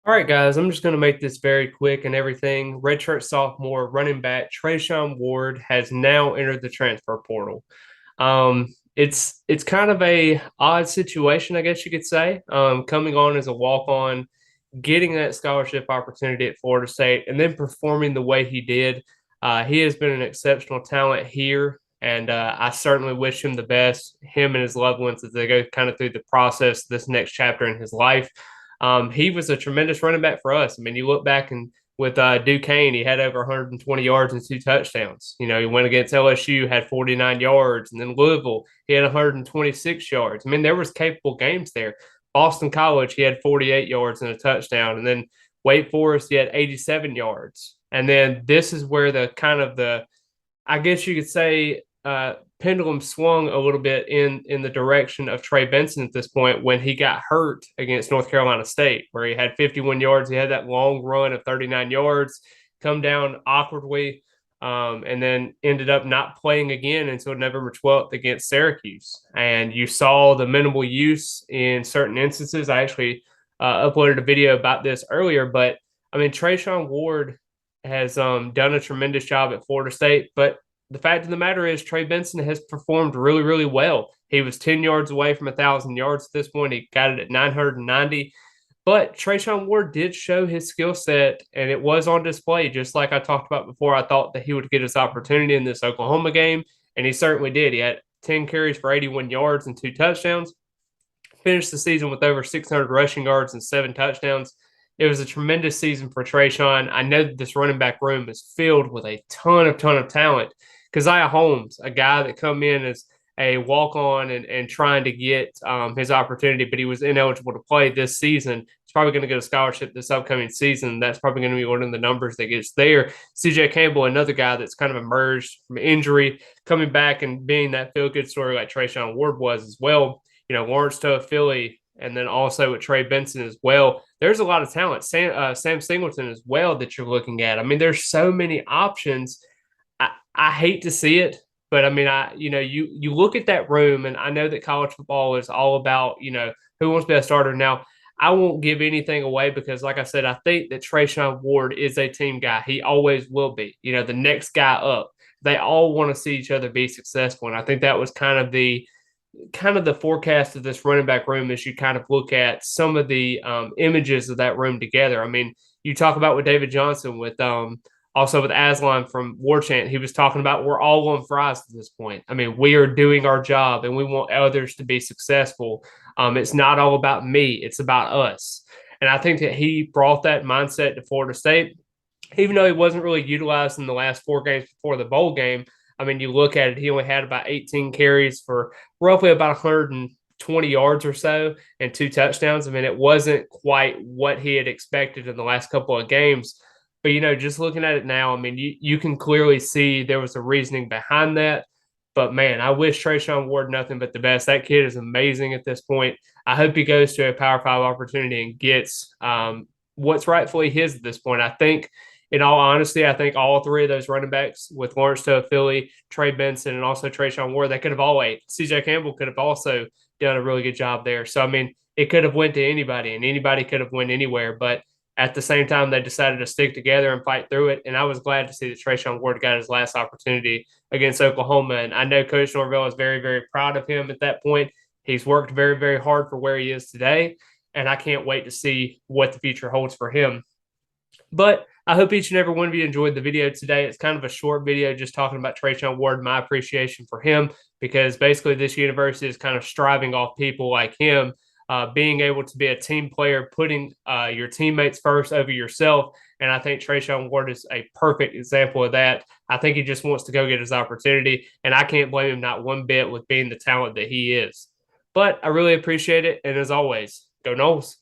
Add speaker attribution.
Speaker 1: All right, guys, I'm just going to make this very quick and everything. Redshirt sophomore running back Treshaun Ward has now entered the transfer portal. It's kind of a odd situation, I guess you could say. Coming on as a walk on, getting that scholarship opportunity at Florida State, and then performing the way he did. He has been an exceptional talent here, and I certainly wish him the best, him and his loved ones, as they go kind of through the process, this next chapter in his life. He was a tremendous running back for us. I mean, you look back and with Duquesne, he had over 120 yards and 2 touchdowns. You know, he went against LSU, had 49 yards, and then Louisville, he had 126 yards. I mean, there was capable games there. Boston College, he had 48 yards and a touchdown, and then Wake Forest, he had 87 yards. And then this is where the kind of the, I guess you could say, pendulum swung a little bit in the direction of Trey Benson at this point when he got hurt against North Carolina State, where he had 51 yards. He had that long run of 39 yards, come down awkwardly, and then ended up not playing again until November 12th against Syracuse. And you saw the minimal use in certain instances. I actually uploaded a video about this earlier, but I mean, Treshaun Ward has done a tremendous job at Florida State, but the fact of the matter is Trey Benson has performed really, really well. He was 10 yards away from 1,000 yards at this point. He got it at 990. But Treshaun Ward did show his skill set, and it was on display. Just like I talked about before, I thought that he would get his opportunity in this Oklahoma game, and he certainly did. He had 10 carries for 81 yards and 2 touchdowns. Finished the season with over 600 rushing yards and 7 touchdowns. It was a tremendous season for Treshaun. I know that this running back room is filled with a ton of talent. Keziah Holmes, a guy that come in as a walk on and trying to get his opportunity, but he was ineligible to play this season. He's probably going to get a scholarship this upcoming season. That's probably going to be one of the numbers that gets there. CJ Campbell, another guy that's kind of emerged from injury, coming back and being that feel good story like Treshaun Ward was as well. You know, Lawrence to Philly, and then also with Trey Benson as well. There's a lot of talent. Sam Singleton as well that you're looking at. I mean, there's so many options. I hate to see it, but I mean, you look at that room, and I know that college football is all about who wants to be a starter. Now, I won't give anything away because, like I said, I think that Treshaun Ward is a team guy. He always will be. You know, the next guy up. They all want to see each other be successful, and I think that was kind of the forecast of this running back room as you kind of look at some of the images of that room together. I mean, you talk about with David Johnson, with also with Aslan from War Chant, he was talking about we're all on fries at this point. I mean, we are doing our job and we want others to be successful. It's not all about me, it's about us. And I think that he brought that mindset to Florida State, even though he wasn't really utilized in the last 4 games before the bowl game. I mean, you look at it, he only had about 18 carries for roughly about 120 yards or so and 2 touchdowns. I mean, it wasn't quite what he had expected in the last couple of games. But, just looking at it now, I mean, you can clearly see there was a reasoning behind that. But, man, I wish Treshaun Ward nothing but the best. That kid is amazing at this point. I hope he goes to a Power 5 opportunity and gets what's rightfully his at this point. I think, in all honesty, I think all three of those running backs with Lawrence to Philly, Trey Benson, and also Treshaun Ward, they could have all ate. CJ Campbell could have also done a really good job there. So, I mean, it could have went to anybody, and anybody could have went anywhere. But at the same time, they decided to stick together and fight through it. And I was glad to see that Treshaun Ward got his last opportunity against Oklahoma. And I know Coach Norvell is very, very proud of him at that point. He's worked very, very hard for where he is today. And I can't wait to see what the future holds for him. But I hope each and every one of you enjoyed the video today. It's kind of a short video just talking about Treshaun Ward, my appreciation for him, because basically this university is kind of striving off people like him, being able to be a team player, putting your teammates first over yourself. And I think Treshaun Ward is a perfect example of that. I think he just wants to go get his opportunity, and I can't blame him not one bit with being the talent that he is. But I really appreciate it. And as always, go Noles.